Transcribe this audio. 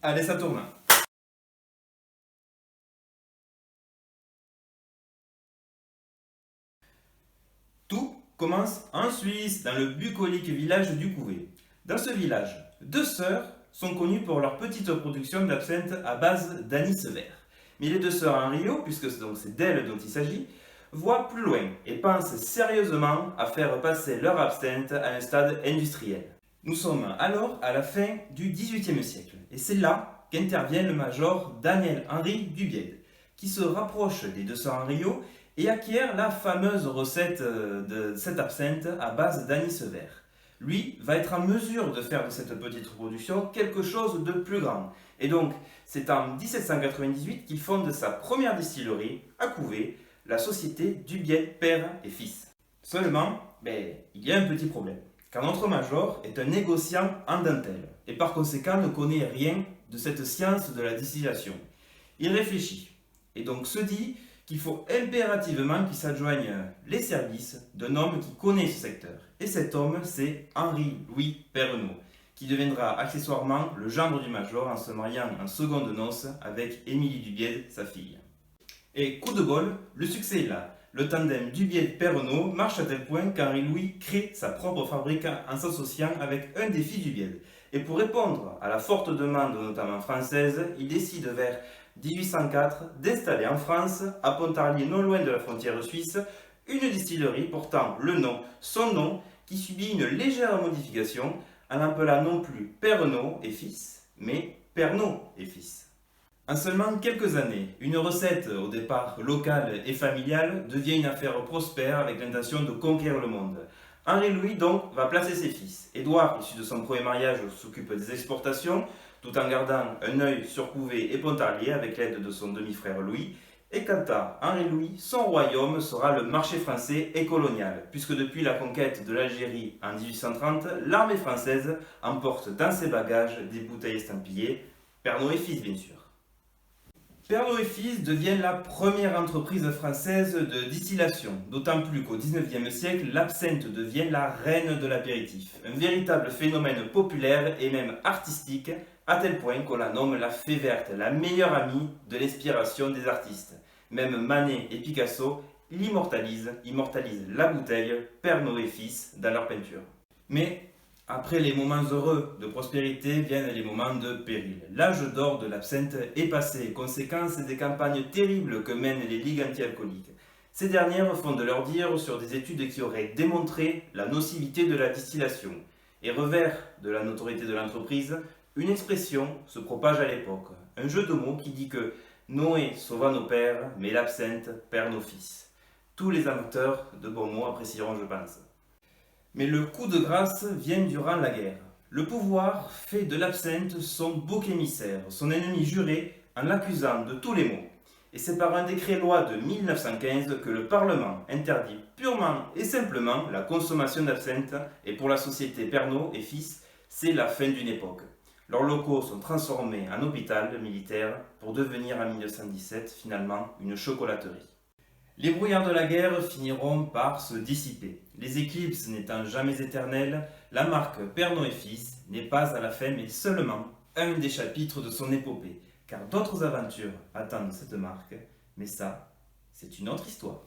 Allez, ça tourne. Tout commence en Suisse, dans le bucolique village du Couvet. Dans ce village, deux sœurs sont connues pour leur petite production d'absinthe à base d'anis vert. Mais les deux sœurs en Rio, puisque c'est d'elles dont il s'agit, voient plus loin et pensent sérieusement à faire passer leur absinthe à un stade industriel. Nous sommes alors à la fin du XVIIIe siècle, et c'est là qu'intervient le major Daniel-Henri Dubied, qui se rapproche des deux sœurs en Rio et acquiert la fameuse recette de cette absinthe à base d'anis vert. Lui va être en mesure de faire de cette petite production quelque chose de plus grand. Et donc, c'est en 1798 qu'il fonde sa première distillerie à Couvet, la société Dubied Père et Fils. Seulement, il y a un petit problème, car notre major est un négociant en dentelle, et par conséquent ne connaît rien de cette science de la distillation. Il réfléchit, et donc se dit qu'il faut impérativement qu'il s'adjoigne les services d'un homme qui connaît ce secteur. Et cet homme, c'est Henri-Louis Perrenot, qui deviendra accessoirement le gendre du major en se mariant en seconde noces avec Émilie Dubied, sa fille. Et coup de bol, le succès est là. Le tandem Dubied-Perrenot marche à tel point qu'Henri-Louis crée sa propre fabrique en s'associant avec un des fils Dubied. Et pour répondre à la forte demande, notamment française, il décide vers 1804 d'installer en France, à Pontarlier, non loin de la frontière suisse, une distillerie portant son nom, qui subit une légère modification en l'appelant non plus Perrenot et Fils, mais Pernod et Fils. En seulement quelques années, une recette au départ locale et familiale devient une affaire prospère avec l'intention de conquérir le monde. Henri-Louis donc va placer ses fils. Édouard, issu de son premier mariage, s'occupe des exportations, tout en gardant un œil sur Couvet et Pontarlier avec l'aide de son demi-frère Louis. Et quant à Henri-Louis, son royaume sera le marché français et colonial, puisque depuis la conquête de l'Algérie en 1830, l'armée française emporte dans ses bagages des bouteilles estampillées, Pernod et Fils bien sûr. Pernod et Fils devient la première entreprise française de distillation, d'autant plus qu'au XIXe siècle, l'absinthe devient la reine de l'apéritif, un véritable phénomène populaire et même artistique, à tel point qu'on la nomme la fée verte, la meilleure amie de l'inspiration des artistes. Même Manet et Picasso immortalisent la bouteille Pernod et Fils dans leurs peintures. Mais après les moments heureux de prospérité viennent les moments de péril. L'âge d'or de l'absinthe est passé, conséquence des campagnes terribles que mènent les ligues anti-alcooliques. Ces dernières font de leur dire sur des études qui auraient démontré la nocivité de la distillation. Et revers de la notoriété de l'entreprise, une expression se propage à l'époque. Un jeu de mots qui dit que Noé sauva nos pères, mais l'absinthe perd nos fils. Tous les amateurs de bons mots apprécieront, je pense. Mais le coup de grâce vient durant la guerre. Le pouvoir fait de l'absinthe son bouc émissaire, son ennemi juré, en l'accusant de tous les maux. Et c'est par un décret-loi de 1915 que le Parlement interdit purement et simplement la consommation d'absinthe, et pour la société Pernod et Fils, c'est la fin d'une époque. Leurs locaux sont transformés en hôpital militaire pour devenir en 1917 finalement une chocolaterie. Les brouillards de la guerre finiront par se dissiper. Les éclipses n'étant jamais éternelles, la marque Pernod et Fils n'est pas à la fin mais seulement un des chapitres de son épopée, car d'autres aventures attendent cette marque, mais ça, c'est une autre histoire.